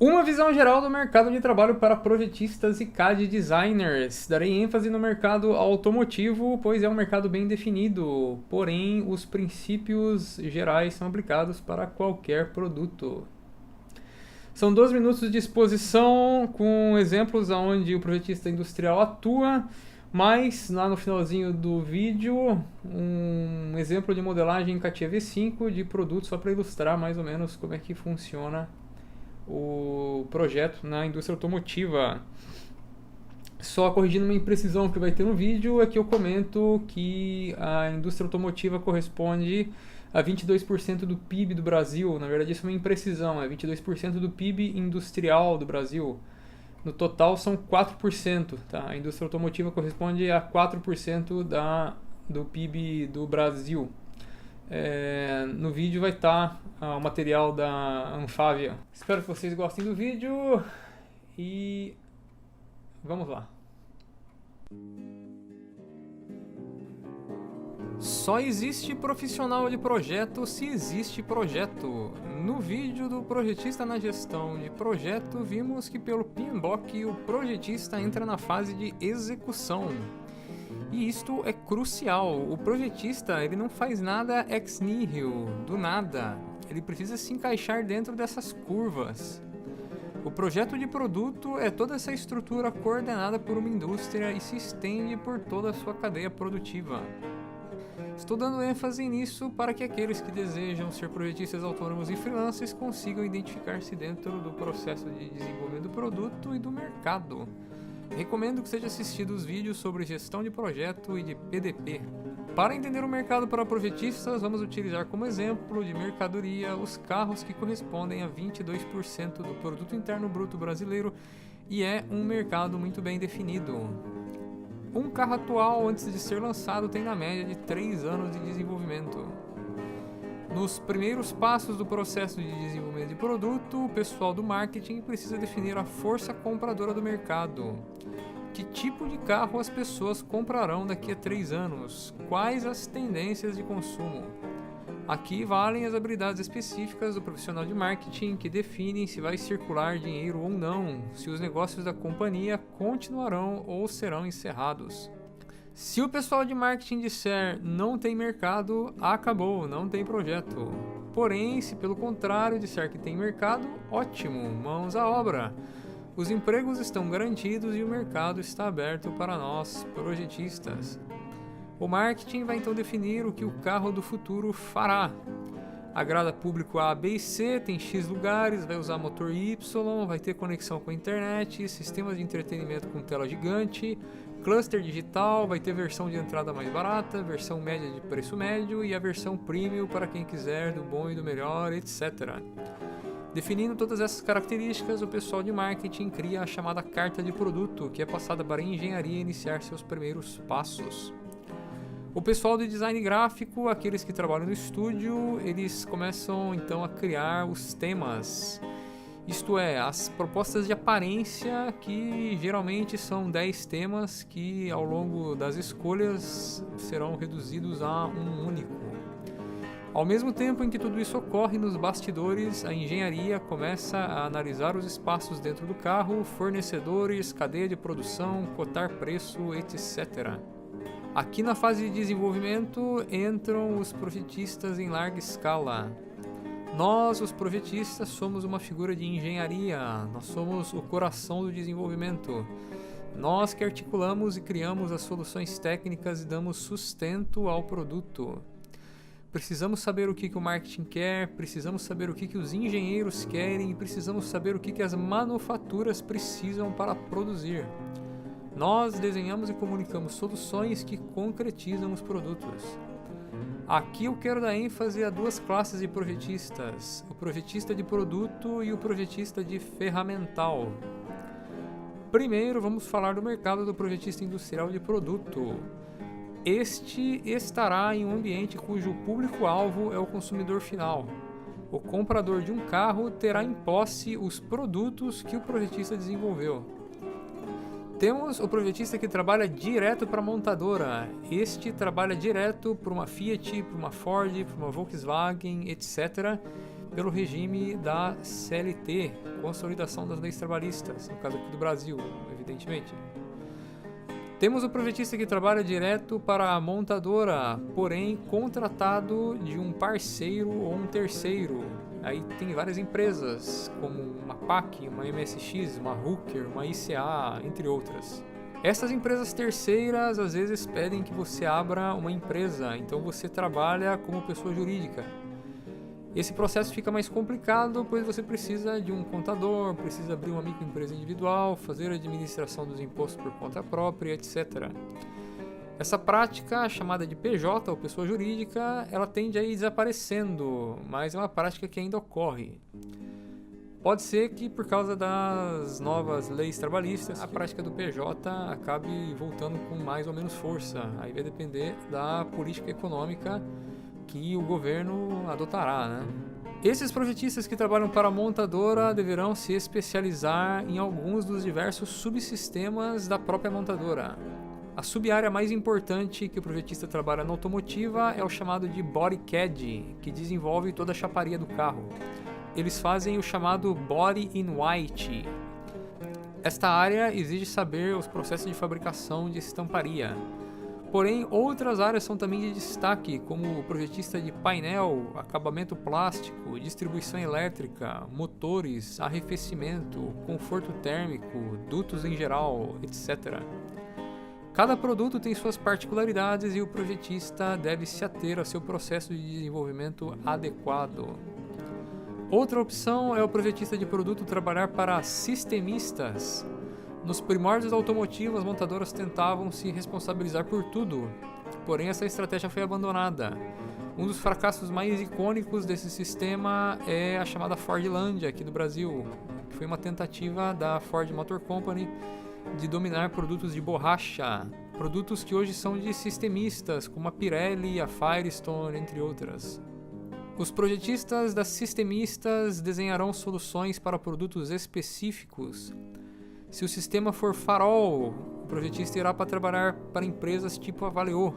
Uma visão geral do mercado de trabalho para projetistas e CAD designers. Darei ênfase no mercado automotivo, pois é um mercado bem definido, porém os princípios gerais são aplicados para qualquer produto. São 12 minutos de exposição com exemplos onde o projetista industrial atua, mas lá no finalzinho do vídeo um exemplo de modelagem em CATIA V5 de produto só para ilustrar mais ou menos como é que funciona o projeto na indústria automotiva. Só corrigindo uma imprecisão que vai ter no vídeo, é que eu comento que a indústria automotiva corresponde a 22% do PIB do Brasil. Na verdade, isso é uma imprecisão, é 22% do PIB industrial do Brasil. No total são 4%. Tá? A indústria automotiva corresponde a 4% do PIB do Brasil. No vídeo vai estar o material da Anfávia. Espero que vocês gostem do vídeo e vamos lá. Só existe profissional de projeto se existe projeto. No vídeo do projetista na gestão de projeto, vimos que pelo PMBOK o projetista entra na fase de execução. E isto é crucial. O projetista ele não faz nada ex nihilo, do nada. Ele precisa se encaixar dentro dessas curvas. O projeto de produto é toda essa estrutura coordenada por uma indústria e se estende por toda a sua cadeia produtiva. Estou dando ênfase nisso para que aqueles que desejam ser projetistas autônomos e freelancers consigam identificar-se dentro do processo de desenvolvimento do produto e do mercado. Recomendo que seja assistido os vídeos sobre gestão de projeto e de PDP. Para entender o mercado para projetistas, vamos utilizar como exemplo de mercadoria os carros que correspondem a 22% do produto interno bruto brasileiro e é um mercado muito bem definido. Um carro atual, antes de ser lançado, tem na média de 3 anos de desenvolvimento. Nos primeiros passos do processo de desenvolvimento de produto, o pessoal do marketing precisa definir a força compradora do mercado. Que tipo de carro as pessoas comprarão daqui a 3 anos? Quais as tendências de consumo? Aqui valem as habilidades específicas do profissional de marketing que definem se vai circular dinheiro ou não, se os negócios da companhia continuarão ou serão encerrados. Se o pessoal de marketing disser não tem mercado, acabou, não tem projeto. Porém, se pelo contrário disser que tem mercado, ótimo, mãos à obra. Os empregos estão garantidos e o mercado está aberto para nós, projetistas. O marketing vai então definir o que o carro do futuro fará. Agrada público A, B e C, tem X lugares, vai usar motor Y, vai ter conexão com a internet, sistemas de entretenimento com tela gigante, cluster digital, vai ter versão de entrada mais barata, versão média de preço médio e a versão premium para quem quiser do bom e do melhor, etc. Definindo todas essas características, o pessoal de marketing cria a chamada carta de produto, que é passada para a engenharia iniciar seus primeiros passos. O pessoal de design gráfico, aqueles que trabalham no estúdio, eles começam então a criar os temas. Isto é, as propostas de aparência, que geralmente são 10 temas que ao longo das escolhas serão reduzidos a um único. Ao mesmo tempo em que tudo isso ocorre nos bastidores, a engenharia começa a analisar os espaços dentro do carro, fornecedores, cadeia de produção, cotar preço, etc. Aqui na fase de desenvolvimento entram os projetistas em larga escala. Nós, os projetistas, somos uma figura de engenharia, nós somos o coração do desenvolvimento. Nós que articulamos e criamos as soluções técnicas e damos sustento ao produto. Precisamos saber o que o marketing quer, precisamos saber o que os engenheiros querem e precisamos saber o que as manufaturas precisam para produzir. Nós desenhamos e comunicamos soluções que concretizam os produtos. Aqui eu quero dar ênfase a duas classes de projetistas, o projetista de produto e o projetista de ferramental. Primeiro vamos falar do mercado do projetista industrial de produto. Este estará em um ambiente cujo público-alvo é o consumidor final. O comprador de um carro terá em posse os produtos que o projetista desenvolveu. Temos o projetista que trabalha direto para a montadora. Este trabalha direto para uma Fiat, para uma Ford, para uma Volkswagen, etc. pelo regime da CLT, Consolidação das Leis Trabalhistas, no caso aqui do Brasil, evidentemente. Temos o projetista que trabalha direto para a montadora, porém contratado de um parceiro ou um terceiro. Aí tem várias empresas, como uma PAC, uma MSX, uma Hooker, uma ICA, entre outras. Essas empresas terceiras às vezes pedem que você abra uma empresa, então você trabalha como pessoa jurídica. Esse processo fica mais complicado, pois você precisa de um contador, precisa abrir uma microempresa individual, fazer a administração dos impostos por conta própria, etc. Essa prática, chamada de PJ, ou pessoa jurídica, ela tende a ir desaparecendo, mas é uma prática que ainda ocorre. Pode ser que, por causa das novas leis trabalhistas, a prática do PJ acabe voltando com mais ou menos força. Aí vai depender da política econômica que o governo adotará, né? Esses projetistas que trabalham para a montadora deverão se especializar em alguns dos diversos subsistemas da própria montadora. A sub-área mais importante que o projetista trabalha na automotiva é o chamado de Body CAD, que desenvolve toda a chaparia do carro. Eles fazem o chamado Body in White. Esta área exige saber os processos de fabricação de estamparia. Porém, outras áreas são também de destaque, como o projetista de painel, acabamento plástico, distribuição elétrica, motores, arrefecimento, conforto térmico, dutos em geral, etc. Cada produto tem suas particularidades e o projetista deve se ater ao seu processo de desenvolvimento adequado. Outra opção é o projetista de produto trabalhar para sistemistas. Nos primórdios da automotiva, as montadoras tentavam se responsabilizar por tudo, porém essa estratégia foi abandonada. Um dos fracassos mais icônicos desse sistema é a chamada Fordlândia aqui do Brasil, que foi uma tentativa da Ford Motor Company de dominar produtos de borracha, produtos que hoje são de sistemistas, como a Pirelli, a Firestone, entre outras. Os projetistas das sistemistas desenharão soluções para produtos específicos. Se o sistema for farol, o projetista irá para trabalhar para empresas tipo a Valeo.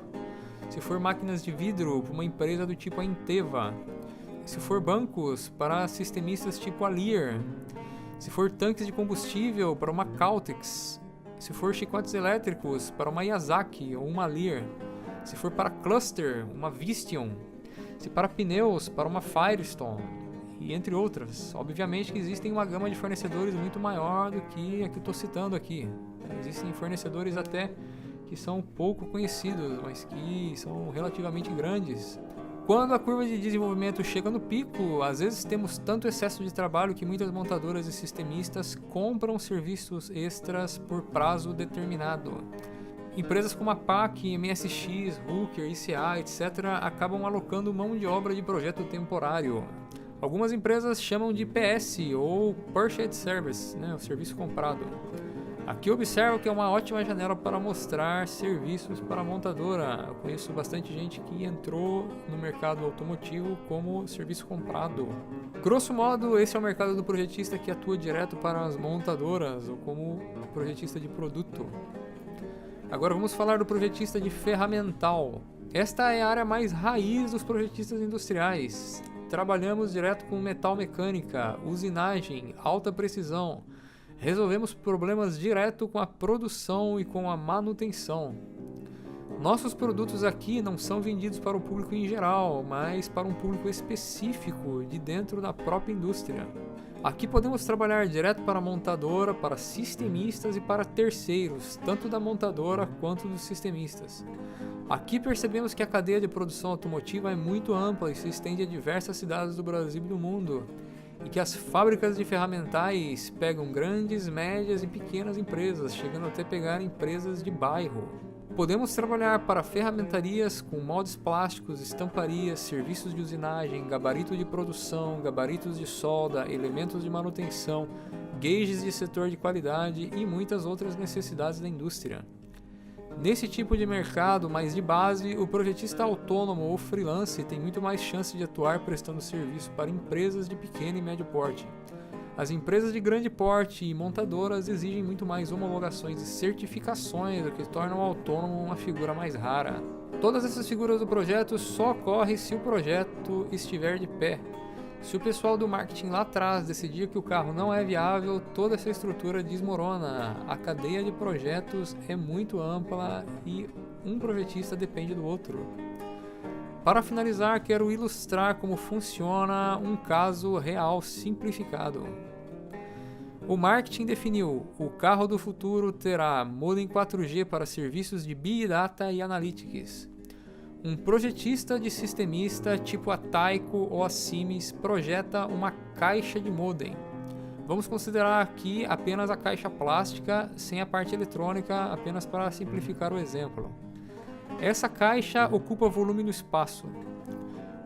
Se for máquinas de vidro, para uma empresa do tipo a Inteva. Se for bancos, para sistemistas tipo a Lear. Se for tanques de combustível, para uma Caltex. Se for chicotes elétricos, para uma Yazaki ou uma Lear. Se for para cluster, uma Vistion. Se para pneus, para uma Firestone. E entre outras. Obviamente que existem uma gama de fornecedores muito maior do que a que estou citando aqui. Existem fornecedores até que são pouco conhecidos, mas que são relativamente grandes. Quando a curva de desenvolvimento chega no pico, às vezes temos tanto excesso de trabalho que muitas montadoras e sistemistas compram serviços extras por prazo determinado. Empresas como a PAC, MSX, Hooker, ICA, etc. acabam alocando mão de obra de projeto temporário. Algumas empresas chamam de PS ou Purchased Service, o serviço comprado. Aqui observo que é uma ótima janela para mostrar serviços para a montadora. Eu conheço bastante gente que entrou no mercado automotivo como serviço comprado. Grosso modo, esse é o mercado do projetista que atua direto para as montadoras ou como projetista de produto. Agora vamos falar do projetista de ferramental. Esta é a área mais raiz dos projetistas industriais. Trabalhamos direto com metal mecânica, usinagem, alta precisão. Resolvemos problemas direto com a produção e com a manutenção. Nossos produtos aqui não são vendidos para o público em geral, mas para um público específico de dentro da própria indústria. Aqui podemos trabalhar direto para a montadora, para sistemistas e para terceiros, tanto da montadora quanto dos sistemistas. Aqui percebemos que a cadeia de produção automotiva é muito ampla e se estende a diversas cidades do Brasil e do mundo, e que as fábricas de ferramentais pegam grandes, médias e pequenas empresas, chegando até pegar empresas de bairro. Podemos trabalhar para ferramentarias com moldes plásticos, estamparias, serviços de usinagem, gabarito de produção, gabaritos de solda, elementos de manutenção, gauges de setor de qualidade e muitas outras necessidades da indústria. Nesse tipo de mercado mais de base, o projetista autônomo ou freelance tem muito mais chance de atuar prestando serviço para empresas de pequeno e médio porte. As empresas de grande porte e montadoras exigem muito mais homologações e certificações, o que torna o autônomo uma figura mais rara. Todas essas figuras do projeto só ocorrem se o projeto estiver de pé. Se o pessoal do marketing lá atrás decidir que o carro não é viável, toda essa estrutura desmorona. A cadeia de projetos é muito ampla e um projetista depende do outro. Para finalizar, quero ilustrar como funciona um caso real simplificado. O marketing definiu: o carro do futuro terá modem 4G para serviços de Big Data e Analytics. Um projetista de sistemista tipo a Tyco ou a Siemens projeta uma caixa de modem. Vamos considerar aqui apenas a caixa plástica, sem a parte eletrônica, apenas para simplificar o exemplo. Essa caixa ocupa volume no espaço.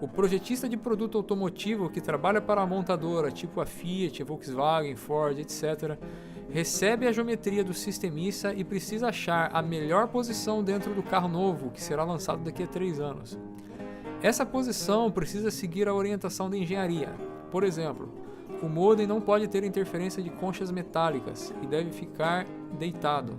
O projetista de produto automotivo que trabalha para a montadora, tipo a Fiat, Volkswagen, Ford, etc., recebe a geometria do sistemista e precisa achar a melhor posição dentro do carro novo, que será lançado daqui a 3 anos. Essa posição precisa seguir a orientação da engenharia. Por exemplo, o modem não pode ter interferência de conchas metálicas e deve ficar deitado.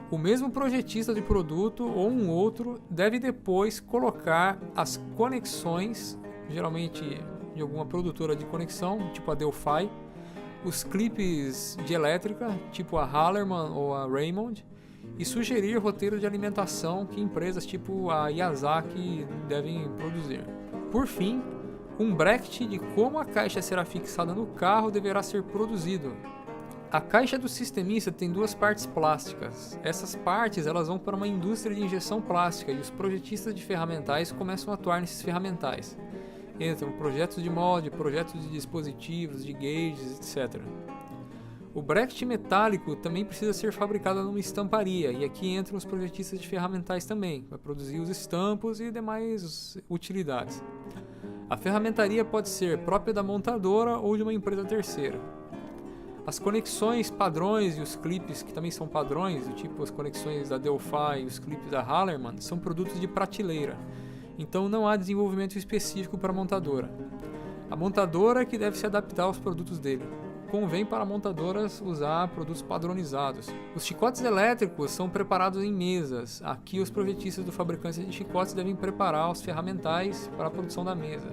O mesmo projetista de produto ou um outro deve depois colocar as conexões, geralmente de alguma produtora de conexão, tipo a Delphi, os clipes de elétrica, tipo a Hallerman ou a Raymond, e sugerir roteiro de alimentação que empresas tipo a Yazaki devem produzir. Por fim, um bracket de como a caixa será fixada no carro deverá ser produzido. A caixa do sistemista tem 2 partes plásticas. Essas partes elas vão para uma indústria de injeção plástica e os projetistas de ferramentais começam a atuar nesses ferramentais. Entram projetos de molde, projetos de dispositivos, de gauges, etc. O bracket metálico também precisa ser fabricado numa estamparia, e aqui entram os projetistas de ferramentais também, para produzir os estampos e demais utilidades. A ferramentaria pode ser própria da montadora ou de uma empresa terceira. As conexões padrões e os clipes, que também são padrões, do tipo as conexões da Delphi e os clipes da Hallerman, são produtos de prateleira. Então não há desenvolvimento específico para a montadora. A montadora é que deve se adaptar aos produtos dele. Convém para montadoras usar produtos padronizados. Os chicotes elétricos são preparados em mesas. Aqui os projetistas do fabricante de chicotes devem preparar os ferramentais para a produção da mesa.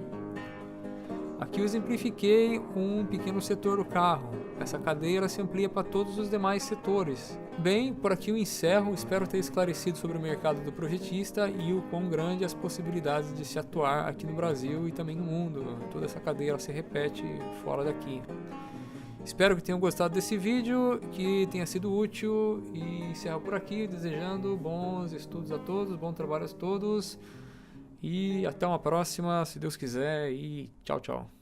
Aqui eu exemplifiquei um pequeno setor do carro. Essa cadeira se amplia para todos os demais setores. Bem, por aqui eu encerro. Espero ter esclarecido sobre o mercado do projetista e o quão grande as possibilidades de se atuar aqui no Brasil e também no mundo. Toda essa cadeira se repete fora daqui. Espero que tenham gostado desse vídeo, que tenha sido útil e encerro por aqui desejando bons estudos a todos, bom trabalho a todos. E até uma próxima, se Deus quiser, e tchau, tchau.